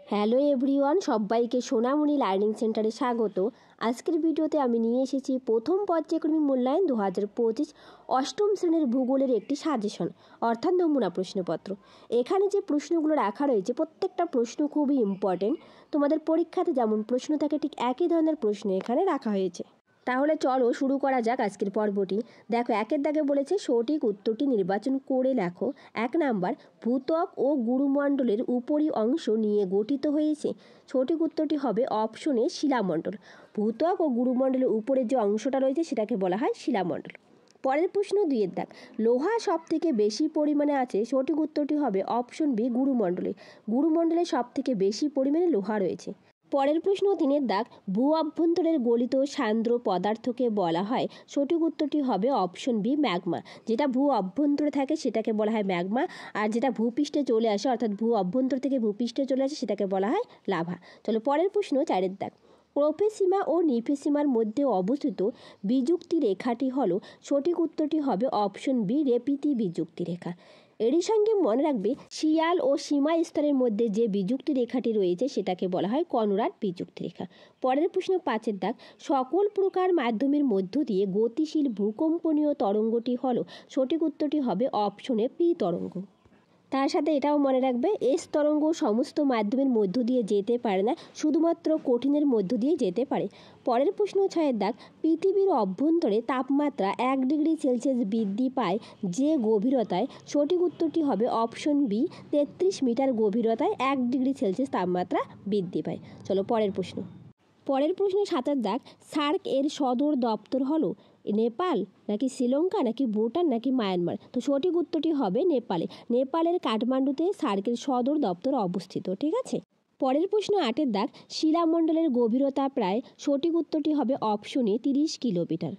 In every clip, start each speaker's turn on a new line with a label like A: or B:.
A: Hello everyone, সবাইকে সোনামণি learning সেন্টারে স্বাগত। আজকের ভিডিওতে আমি নিয়ে এসেছি প্রথম পর্যায়ক্রমিক মূল্যায়ন 2025 অষ্টম শ্রেণীর ভূগোলের একটি সাজেশন অর্থাৎ নমুনা প্রশ্নপত্র। এখানে যে প্রশ্নগুলো রাখা রয়েছে প্রত্যেকটা প্রশ্ন খুবই ইম্পর্টেন্ট। তোমাদের পরীক্ষাতে যেমন প্রশ্ন থাকে ঠিক একই ধরনের প্রশ্ন এখানে রাখা হয়েছে। তাহলে চলো শুরু করা যাক আজকের পর্বটি। দেখো, একের দাগে বলেছে সঠিক উত্তরটি নির্বাচন করে লেখো। 1 নাম্বার, ভূত্বক ও গুরুমণ্ডলের উপরি অংশ নিয়ে গঠিত হয়েছে। সঠিক উত্তরটি হবে অপশনে শিলামণ্ডল। ভূত্বক ও গুরুমণ্ডলের উপরের যে অংশটা রয়েছে সেটাকে বলা হয় শিলামণ্ডল। পরের প্রশ্ন 2-এর দাগ, লোহা সব থেকে বেশি পরিমাণে আছে। সঠিক উত্তরটি হবে অপশন বি, গুরুমণ্ডলে। গুরুমণ্ডলে সব থেকে বেশি পরিমাণে লোহা রয়েছে। পরের প্রশ্ন 3-এর দাগ, ভূ অভ্যন্তরের গলিত সান্দ্র পদার্থকে বলা হয়। সঠিক উত্তরটি হবে অপশন বি, ম্যাগমা। যেটা ভূ অভ্যন্তরে থাকে সেটাকে বলা হয় ম্যাগমা, আর যেটা ভূপৃষ্ঠে চলে আসে অর্থাৎ ভূ অভ্যন্তর থেকে ভূপৃষ্ঠে চলে আসে সেটাকে বলা হয় লাভা। চলো পরের প্রশ্ন 4-এর দাগ, প্রোফেসিমা ও নিফেসিমার মধ্যে অবস্থিত বিযুক্তি রেখাটি হলো। সঠিক উত্তরটি হবে অপশন বি, রেপিতি বিযুক্তি রেখা। এরই সঙ্গে মনে রাখবে শিয়াল ও সীমা স্তরের মধ্যে যে বিযুক্তি রেখাটি রয়েছে সেটাকে বলা হয় কনরাড বিযুক্তি রেখা। পরের প্রশ্ন 5-এর দাগ, সকল প্রকার মাধ্যমের মধ্য দিয়ে গতিশীল ভূকম্পনীয় তরঙ্গটি হলো। সঠিক উত্তরটি হবে অপশনে পি তরঙ্গ। তার সাথে এটাও মনে রাখবে এস তরঙ্গ সমস্ত মাধ্যমের মধ্য দিয়ে যেতে পারে না, শুধুমাত্র কঠিনের মধ্য দিয়ে যেতে পারে। পরের প্রশ্ন 6-এর দাগ, পৃথিবীর অভ্যন্তরে তাপমাত্রা 1 ডিগ্রি সেলসিয়াস বৃদ্ধি পায় যে গভীরতায়। সঠিক উত্তরটি হবে অপশন বি, 33 মিটার গভীরতায় 1 ডিগ্রি সেলসিয়াস তাপমাত্রা বৃদ্ধি পায়। চলো পরের প্রশ্ন। 7-এর দাগ, সার্ক এর সদর দপ্তর হলো নেপাল নাকি শ্রীলঙ্কা নাকি ভুটান নাকি মায়ানমার। তো সঠিক উত্তরটি হবে নেপালে। নেপালের কাঠমান্ডুতে সার্কের সদর দপ্তর অবস্থিত। ঠিক আছে। পরের প্রশ্ন 8-এর দাগ, শিলামণ্ডলের গভীরতা প্রায়। সঠিক উত্তরটি হবে অপশনে 30 কিলোমিটার।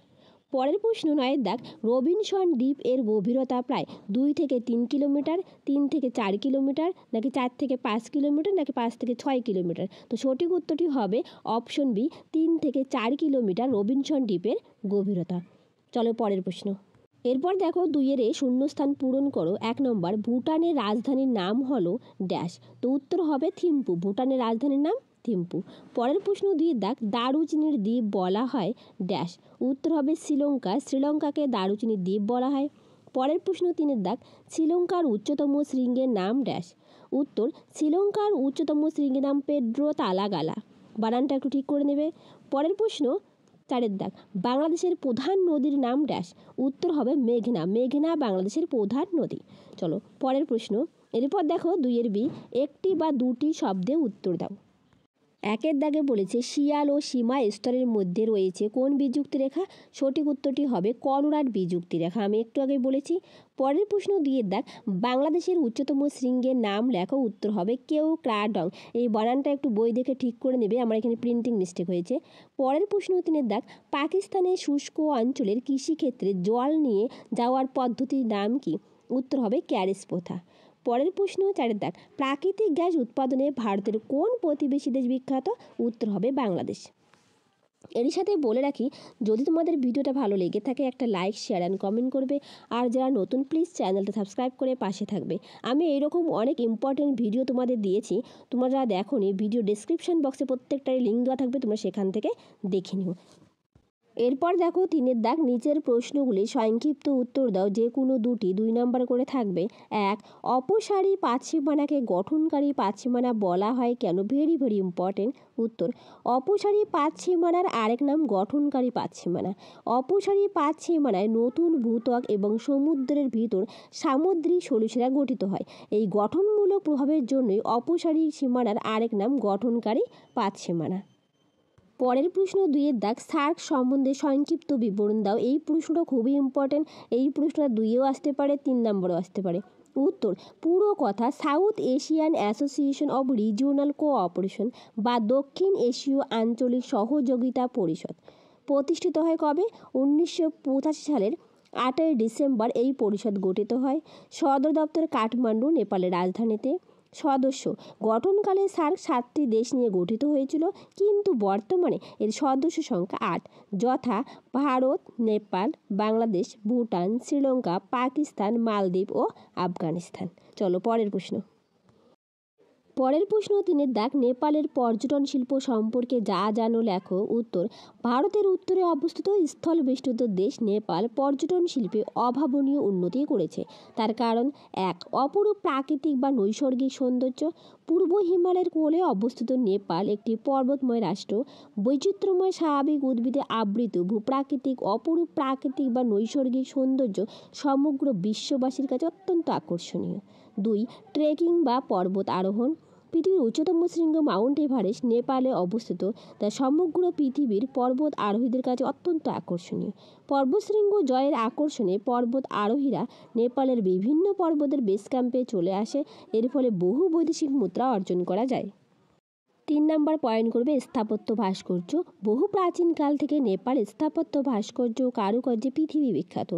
A: পরের প্রশ্ন 9-এর দাগ, রবিনসন দ্বীপ এর গভীরতা প্রায় 2 থেকে 3 কিলোমিটার, 3 থেকে 4 কিলোমিটার নাকি 4 থেকে 5 কিলোমিটার নাকি 5 থেকে 6 কিলোমিটার। তো সঠিক উত্তরটি হবে অপশন বি, 3 থেকে 4 কিলোমিটার রবিনসন দ্বীপের গভীরতা। চলো পরের প্রশ্ন। এরপর দেখো 2-এর শূন্যস্থান পূরণ করো। 1 নম্বর, ভুটানের রাজধানীর নাম হলো ড্যাশ। তো উত্তর হবে থিম্পু। ভুটানের রাজধানীর নাম থিম্পু। পরের প্রশ্ন 2-এর দাগ, দারুচিনির দ্বীপ বলা হয় ড্যাশ। উত্তর হবে শ্রীলঙ্কা। শ্রীলঙ্কাকে দারুচিনির দ্বীপ বলা হয়। পরের প্রশ্ন 3-এর দাগ, শ্রীলঙ্কার উচ্চতম শৃঙ্গের নাম ড্যাশ। উত্তর, শ্রীলঙ্কার উচ্চতম শৃঙ্গের নাম পেড্রো তালাগালা। বানানটা একটু ঠিক করে নেবে। পরের প্রশ্ন 4-এর দাগ, বাংলাদেশের প্রধান নদীর নাম ড্যাশ। উত্তর হবে মেঘনা। মেঘনা বাংলাদেশের প্রধান নদী। চলো পরের প্রশ্ন। এরপর দেখো 2-এর বি, একটি বা দুটি শব্দে উত্তর দাও। 1-এর দাগে বলেছে শিয়াল ও সীমা স্তরের মধ্যে রয়েছে কোন বিযুক্তি রেখা। সঠিক উত্তরটি হবে কনরাড বিযুক্তি রেখা, আমি একটু আগে বলেছি। পরের প্রশ্ন 2-এর দাগ, বাংলাদেশের উচ্চতম শৃঙ্গের নাম লেখো। উত্তর হবে কেওক্রাডং। এই বানানটা একটু বই দেখে ঠিক করে নেবে, আমার এখানে প্রিন্টিং মিস্টেক হয়েছে। পরের প্রশ্ন 3-এর দাগ, পাকিস্তানের শুষ্ক অঞ্চলের কৃষিক্ষেত্রে জল নিয়ে যাওয়ার পদ্ধতির নাম কি। উত্তর হবে ক্যারেজ প্রথা। পরের প্রশ্ন 4-এর দাগ, প্রাকৃতিক গ্যাস উৎপাদনে ভারতের কোন প্রতিবেশী দেশ বিখ্যাত। উত্তর হবে বাংলাদেশ। এরই সাথে বলে রাখি, যদি তোমাদের ভিডিওটা ভালো লেগে থাকে একটা লাইক, শেয়ার অ্যান্ড কমেন্ট করবে। আর যারা নতুন প্লিজ চ্যানেলটা সাবস্ক্রাইব করে পাশে থাকবে। আমি এইরকম অনেক ইম্পর্টেন্ট ভিডিও তোমাদের দিয়েছি, তোমরা যারা দেখোনি ভিডিও ডেসক্রিপশন বক্সে প্রত্যেকটারই লিঙ্ক দেওয়া থাকবে, তোমরা সেখান থেকে দেখে নিও। এরপর দেখো 3-এর দাগ, নিচের প্রশ্নগুলি সংক্ষিপ্ত উত্তর দাও, যে কোনো দুটি 2 নাম্বার করে থাকবে। 1, অপসারী পাতসীমানাকে গঠনকারী পাতসীমানা বলা হয় কেন। Very very important. উত্তর, অপসারী পাতসীমানার আরেক নাম গঠনকারী পাতসীমানা। অপসারী পাতসীমানায় নতুন ভূত্বক এবং সমুদ্রের ভিতর সামুদ্রিক সরিসৃপ গঠিত হয়। এই গঠনমূলক প্রভাবের জন্যই অপসারী সীমানার আরেক নাম গঠনকারী পাতসীমানা। পরের প্রশ্ন 2-এর দাগ, সার্ক সম্বন্ধে সংক্ষিপ্ত বিবরণ দাও। এই প্রশ্নটা খুবই ইম্পর্টেন্ট। এই প্রশ্নটা 2-এও আসতে পারে, 3 নম্বরেও আসতে পারে। উত্তর, পুরো কথা, south Asian association of regional cooperation বা দক্ষিণ এশীয় আঞ্চলিক সহযোগিতা পরিষদ প্রতিষ্ঠিত হয় কবে। 1985 সালের 8ই ডিসেম্বর এই পরিষদ গঠিত হয়। সদর দপ্তর কাঠমান্ডু, নেপালের রাজধানীতে। সদস্য, গঠনকালে সার্ক 7টি দেশ নিয়ে গঠিত হয়েছিল, কিন্তু বর্তমানে এর সদস্য সংখ্যা 8, যথা ভারত, নেপাল, বাংলাদেশ, ভুটান, শ্রীলঙ্কা, পাকিস্তান, মালদ্বীপ ও আফগানিস্তান। চলো পরের প্রশ্ন। পরের প্রশ্ন 3 দাগ, নেপালের পর্যটন শিল্প সম্পর্কে যা জানো লেখো। উত্তর, ভারতের উত্তরে অবস্থিত স্থলবেষ্টিত দেশ নেপাল পর্যটন শিল্পে অভাবনীয় উন্নতি করেছে। তার কারণ: 1. অপরূপ প্রাকৃতিক বা নৈসর্গিক সৌন্দর্য। পূর্ব হিমালয়ের কোলে অবস্থিত নেপাল একটি পর্বতময় রাষ্ট্র। বৈচিত্র্যময় স্বাভাবিক উদ্ভিদে আবৃত ভূপ্রাকৃতিক অপরূপ প্রাকৃতিক বা নৈসর্গিক সৌন্দর্য সমগ্র বিশ্ববাসীর কাছে অত্যন্ত আকর্ষণীয়। 2. ট্রেকিং বা পর্বত আরোহণ। পৃথিবীর উচ্চতম শৃঙ্গ মাউন্ট এভারেস্ট নেপালে অবস্থিত, তা সমগ্র পৃথিবীর পর্বত আরোহীদের কাছে অত্যন্ত আকর্ষণীয়। পর্বতশৃঙ্গ জয়ের আকর্ষণে পর্বত আরোহীরা নেপালের বিভিন্ন পর্বতের বেস ক্যাম্পে চলে আসে। এর ফলে বহু বৈদেশিক মুদ্রা অর্জন করা যায়। 3 নম্বর পয়েন্ট করবে স্থাপত্য ভাস্কর্য। বহু প্রাচীনকাল থেকে নেপাল স্থাপত্য ভাস্কর্য ও কারুকার্যে পৃথিবী বিখ্যাত।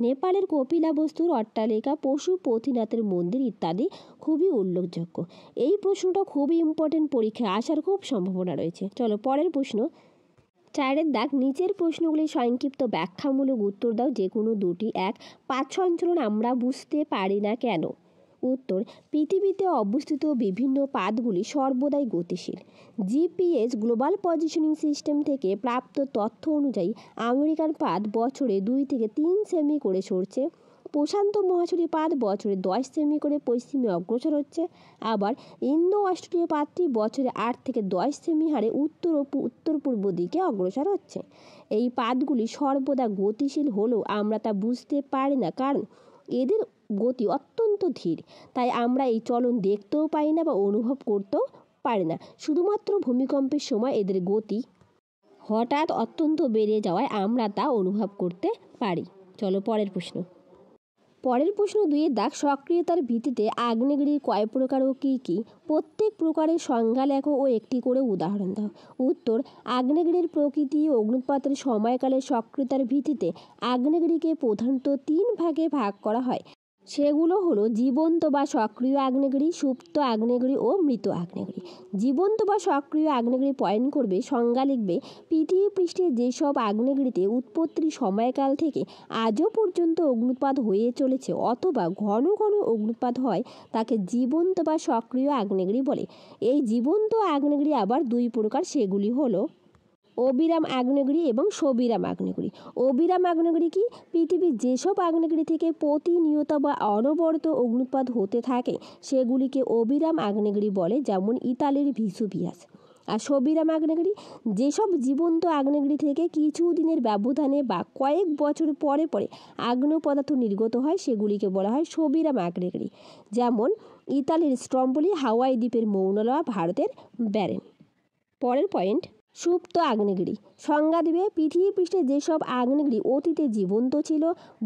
A: নেপালের কপিলাবস্তুর অট্টালিকা, পশু পথিনাথের মন্দির ইত্যাদি খুবই উল্লেখযোগ্য। এই প্রশ্নটা খুবই ইম্পর্টেন্ট, পরীক্ষায় আসার খুব সম্ভাবনা রয়েছে। চলো পরের প্রশ্ন 4 দাগ, নিচের প্রশ্নগুলি সংক্ষিপ্ত ব্যাখ্যামূলক উত্তর দাও, যে কোনো দুটি। 1. পাঁচ সঞ্চালন আমরা বুঝতে পারি না কেন? উত্তর, পৃথিবীতে অবস্থিত বিভিন্ন পাতগুলি সর্বদাই গতিশীল। জিপিএস গ্লোবাল পজিশনিং সিস্টেম থেকে প্রাপ্ত তথ্য অনুযায়ী আমেরিকান পাত বছরে 2 থেকে 3 সেমি করে সরছে। প্রশান্ত মহাসাগরীয় পাত বছরে 10 সেমি করে পশ্চিমে অগ্রসর হচ্ছে। আবার ইন্দো অস্ট্রেলীয় পাতটি বছরে 8 থেকে 10 সেমি হারে উত্তর পূর্ব দিকে অগ্রসর হচ্ছে। এই পাতগুলি সর্বদা গতিশীল হলেও আমরা তা বুঝতে পারি না, কারণ এদের গতি অত্যন্ত ধীর। তাই আমরা এই চলন দেখতেও পাই না বা অনুভব করতেও পারি না। শুধুমাত্র ভূমিকম্পের সময় এদের গতি হঠাৎ অত্যন্ত বেড়ে যাওয়ায় আমরা তা অনুভব করতে পারি। চলো পরের প্রশ্ন 2 দাগ, সক্রিয়তার ভিত্তিতে আগ্নেয়গিরির কয় প্রকার ও কী কী? প্রত্যেক প্রকারের সংজ্ঞা লেখো ও একটি করে উদাহরণ দাও। উত্তর, আগ্নেয়গিরির প্রকৃতি ও অগ্নুৎপাতের সময়কালের সক্রিয়তার ভিত্তিতে আগ্নেয়গিরিকে প্রধানত 3 ভাগে ভাগ করা হয়। সেগুলো হলো জীবন্ত বা সক্রিয় আগ্নেয়গিরি, সুপ্ত আগ্নেয়গিরি ও মৃত আগ্নেয়গিরি। জীবন্ত বা সক্রিয় আগ্নেয়গিরি পয়েন্ট করবে, সংজ্ঞা লিখবে, পৃথিবী পৃষ্ঠে যেসব আগ্নেয়গিরিতে উৎপত্তির সময়কাল থেকে আজও পর্যন্ত অগ্নুৎপাত হয়ে চলেছে অথবা ঘন ঘন অগ্নুৎপাত হয় তাকে জীবন্ত বা সক্রিয় আগ্নেয়গিরি বলে। এই জীবন্ত আগ্নেয়গিরি আবার 2 প্রকার, সেগুলি হলো অবিরাম আগ্নেয়গিরি এবং সবিরাম আগ্নেয়গিরি। অবিরাম আগ্নেয়গিরি কি? পৃথিবীর যেসব আগ্নেয়গিরি থেকে প্রতিনিয়ত বা অনবরত অগ্নুৎপাত হতে থাকে সেগুলিকে অবিরাম আগ্নেয়গিরি বলে, যেমন ইতালির ভেসুভিয়াস। আর সবিরাম আগ্নেয়গিরি, যেসব জীবন্ত আগ্নেয়গিরি থেকে কিছু দিনের ব্যবধানে বা কয়েক বছর পরে পরে আগ্নেয় পদার্থ নির্গত হয় সেগুলিকে বলা হয় সবিরাম আগ্নেয়গিরি, যেমন ইতালির স্ট্রম্বোলি, হাওয়াই দ্বীপের মৌনা লোয়া, ভারতের ব্যারেন। পরের পয়েন্ট, সুপ্ত আগ্নেয়গিরি। সংজ্ঞা দিবে, পৃথিবী পৃষ্ঠে যেসব আগ্নেয়গিরি অতীতে জীবন্ত ছিল,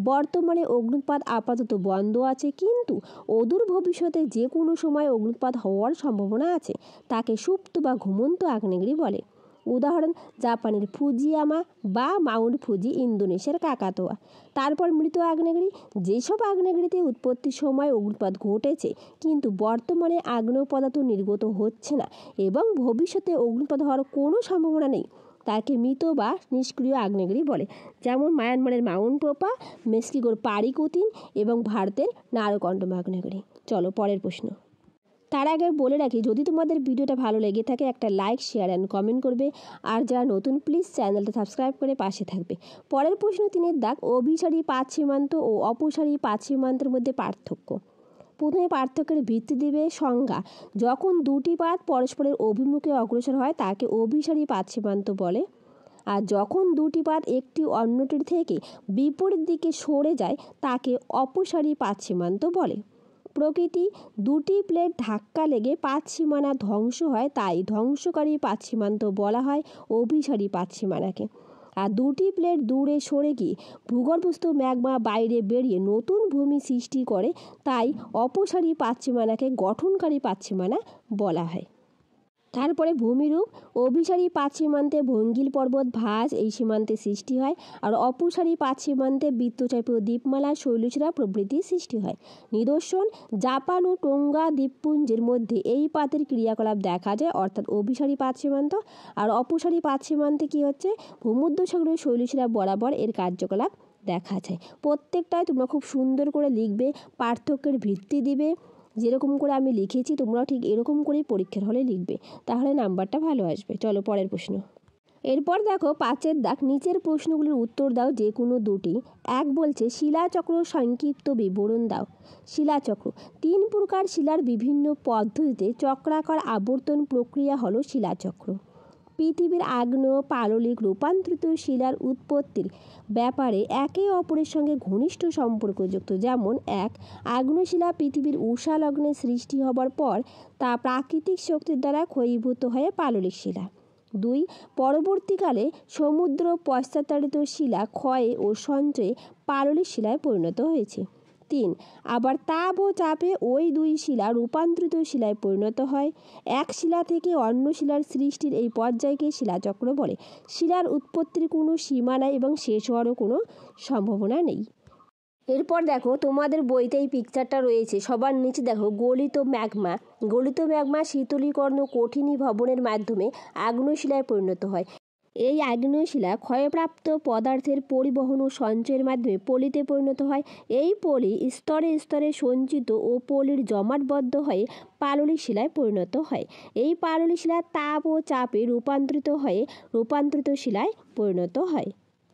A: বর্তমানে অগ্নুৎপাত আপাতত বন্ধ আছে, কিন্তু অদূর ভবিষ্যতে যে কোনো সময় অগ্নুৎপাত হওয়ার সম্ভাবনা আছে, তাকে সুপ্ত বা ঘুমন্ত আগ্নেয়গিরি বলে। উদাহরণ, জাপানের ফুজিয়ামা বা মাউন্ট ফুজি, ইন্দোনেশিয়ার কাকাতোয়া। তারপর মৃত আগ্নেয়গিরি, যেসব আগ্নেয়গিরিতে উৎপত্তির সময় অগ্নুৎপাত ঘটেছে কিন্তু বর্তমানে আগ্নেয় পদার্থ নির্গত হচ্ছে না এবং ভবিষ্যতে অগ্নুৎপাত হওয়ার কোনো সম্ভাবনা নেই, তাকে মৃত বা নিষ্ক্রিয় আগ্নেয়গিরি বলে, যেমন মায়ানমারের মাউন্ট পোপা, মেক্সিকোর পারিকুতিন এবং ভারতের নারকন্ডম আগ্নেয়গিরি। চলো পরের প্রশ্ন। তার আগে বলে রাখি, যদি তোমাদের ভিডিওটা ভালো লেগে থাকে একটা লাইক, শেয়ার অ্যান্ড কমেন্ট করবে, আর যারা নতুন প্লিজ চ্যানেলটা সাবস্ক্রাইব করে পাশে থাকবে। পরের প্রশ্ন 3 দাগ, অভিসারী পাত সীমান্ত ও অপসারী পাত সীমান্তের মধ্যে পার্থক্য। প্রথমে পার্থক্যের ভিত্তি দিবে সংজ্ঞা, যখন দুটি পাত পরস্পরের অভিমুখে অগ্রসর হয় তাকে অভিসারী পাত সীমান্ত বলে, আর যখন দুটি পাত একটি অন্যটির থেকে বিপরীত দিকে সরে যায় তাকে অপসারী পাত সীমান্ত বলে। প্রকৃতি, দুটি প্লেট ধাক্কা লেগে পাত সীমানা ধ্বংস হয়, তাই ধ্বংসকারী পাত সীমান্ত বলা হয় অভিসারী পাত সীমানাকে। আর দুটি প্লেট দূরে সরে গিয়ে ভূগর্ভস্থ ম্যাগমা বাইরে বেরিয়ে নতুন ভূমি সৃষ্টি করে, তাই অপসারী পাত সীমানাকে গঠনকারী পাত সীমানা বলা হয়। তারপরে ভূমিরূপ, অভিসারী পাত সীমান্তে ভঙ্গিল পর্বত, ভাঁজ এই সীমান্তে সৃষ্টি হয়, আর অপসারী পাত সীমান্তে বৃত্তচাপীয় দ্বীপমালা, শৈলশিরা প্রভৃতি সৃষ্টি হয়। নিদর্শন, জাপান ও টোঙ্গা দ্বীপপুঞ্জের মধ্যে এই পাতের ক্রিয়াকলাপ দেখা যায়, অর্থাৎ অভিসারী পাত সীমান্ত। আর অপসারী পাত সীমান্তে কি হচ্ছে, ভূমধ্যসাগরীয় শৈলশিরা বরাবর এর কার্যকলাপ দেখা যায়। প্রত্যেকটাই তোমরা খুব সুন্দর করে লিখবে, পার্থক্যের ভিত্তি দিবে, যেরকম করে আমি লিখেছি তোমরাও ঠিক এরকম করেই পরীক্ষার হলে লিখবে, তাহলে নাম্বারটা ভালো আসবে। চলো পরের প্রশ্ন। এরপর দেখো 5-এর দাগ, নিচের প্রশ্নগুলির উত্তর দাও যে কোনো দুটি। 1 বলছে শিলাচক্র সংক্ষিপ্ত বিবরণ দাও। শিলাচক্র 3 প্রকার শিলার বিভিন্ন পদ্ধতিতে চক্রাকার আবর্তন প্রক্রিয়া হলো শিলাচক্র। পৃথিবীর আগ্নেয় পাললিক রূপান্তরিত শিলার উৎপত্তির ব্যাপারে একে অপরের সঙ্গে ঘনিষ্ঠ সম্পর্কযুক্ত। যেমন 1 আগ্নেয় শিলা পৃথিবীর উষা লগ্নে সৃষ্টি হবার পর তা প্রাকৃতিক শক্তির দ্বারা ক্ষয়ীভূত হয়ে পাললিক শিলা। 2 পরবর্তীকালে সমুদ্র পশ্চাৎতাড়িত শিলা ক্ষয়ে ও সঞ্চয়ে পাললিক শিলায় পরিণত হয়েছে। 3 আবার তাপ ও চাপে ওই 2 শিলা রূপান্তরিত শিলায় পরিণত হয়। এক শিলা থেকে অন্য শিলার সৃষ্টির এই পর্যায়কে শিলাচক্র বলে। শিলার উৎপত্তির কোনো সীমা নাই এবং শেষ হওয়ারও কোনো সম্ভাবনা নেই। এরপর দেখো তোমাদের বইতে এই পিকচারটা রয়েছে, সবার নিচে দেখো গলিত ম্যাগমা। গলিত ম্যাগমা শীতলীকরণ ও কঠিনীভবনের মাধ্যমে আগ্নেয় শিলায় পরিণত হয়। এই আগ্নেয় শিলা ক্ষয়প্রাপ্ত পদার্থের পরিবহন ও সঞ্চয়ের মাধ্যমে পলিতে পরিণত হয়। এই পলি স্তরে স্তরে সঞ্চিত ও পলির জমাটবদ্ধ হয়ে পাললিক শিলায় পরিণত হয়। এই পাললিক শিলা তাপ ও চাপে রূপান্তরিত শিলায় পরিণত হয়।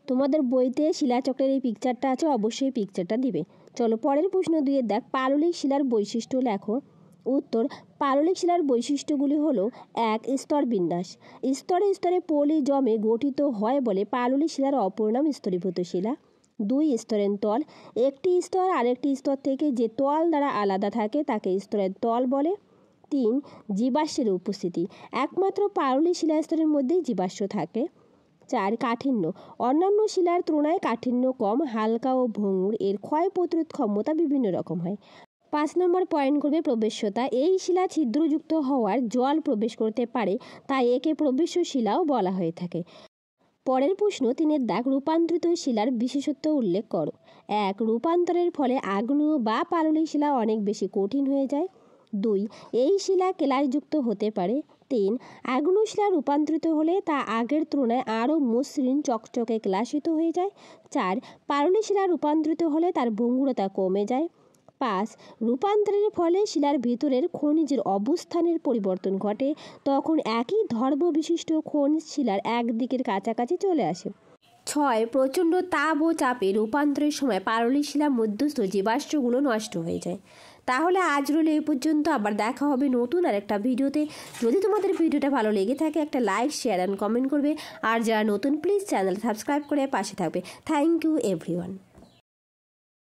A: তোমাদের বইতে শিলাচক্রের এই পিকচারটা আছে, অবশ্যই পিকচারটা দিবে। চলো পরের প্রশ্ন 2-এর দাগ, পাললিক শিলার বৈশিষ্ট্য লেখো। উত্তর, পাললিক শিলার বৈশিষ্ট্যগুলি হলো 1 স্তর বিন্যাস। স্তরে স্তরে পলি জমে গঠিত হয় বলে পাললিক শিলার অপর নাম স্তরীভূত শিলা। 2 স্তরের তল, একটি স্তর আরেকটি স্তর থেকে যে তল দ্বারা আলাদা থাকে তাকে স্তরের তল বলে। 3 জীবাশ্মের উপস্থিতি, একমাত্র পাললিক শিলাস্তরের মধ্যেই জীবাশ্ম থাকে। 4 কাঠিন্য, অন্যান্য শিলার তুলনায় কাঠিন্য কম, হালকা ও ভঙ্গুর, এর ক্ষয় প্রতিরোধ ক্ষমতা বিভিন্ন রকম হয়। 5 নম্বর পয়েন্ট করবে প্রবেশ্যতা। এই শিলা ছিদ্রযুক্ত হওয়ার জল প্রবেশ করতে পারে, তাই একে প্রবেশ্য শিলাও বলা হয়ে থাকে। পরের প্রশ্ন 3-এর দাগ, রূপান্তরিত শিলার বিশেষত্ব উল্লেখ করো। 1 রূপান্তরের ফলে আগ্নেয় বা পাললিক শিলা অনেক বেশি কঠিন হয়ে যায়। 2 এই শিলা কেলাসযুক্ত হতে পারে। 3 আগ্নেয় শিলা রূপান্তরিত হলে তা আগের তুলনায় আরও মসৃণ চকচকে কেলাসিত হয়ে যায়। 4 পাললিক শিলা রূপান্তরিত হলে তার ভঙ্গুরতা কমে যায়। 5 রূপান্তরের ফলে শিলার ভিতরের খনিজের অবস্থানের পরিবর্তন ঘটে, তখন একই ধর্ম বিশিষ্ট খনিজ শিলার একদিকের কাছাকাছি চলে আসে। 6 প্রচণ্ড তাপ ও চাপে রূপান্তরের সময় পাললিক শিলার মধ্যস্থ জীবাশ্মগুলো নষ্ট হয়ে যায়। তাহলে আজ রইল এই পর্যন্ত, আবার দেখা হবে নতুন আর একটা ভিডিওতে। যদি তোমাদের ভিডিওটা ভালো লেগে থাকে একটা লাইক, শেয়ার অ্যান্ড কমেন্ট করবে, আর যারা নতুন প্লিজ চ্যানেল সাবস্ক্রাইব করে পাশে থাকবে। Thank you everyone.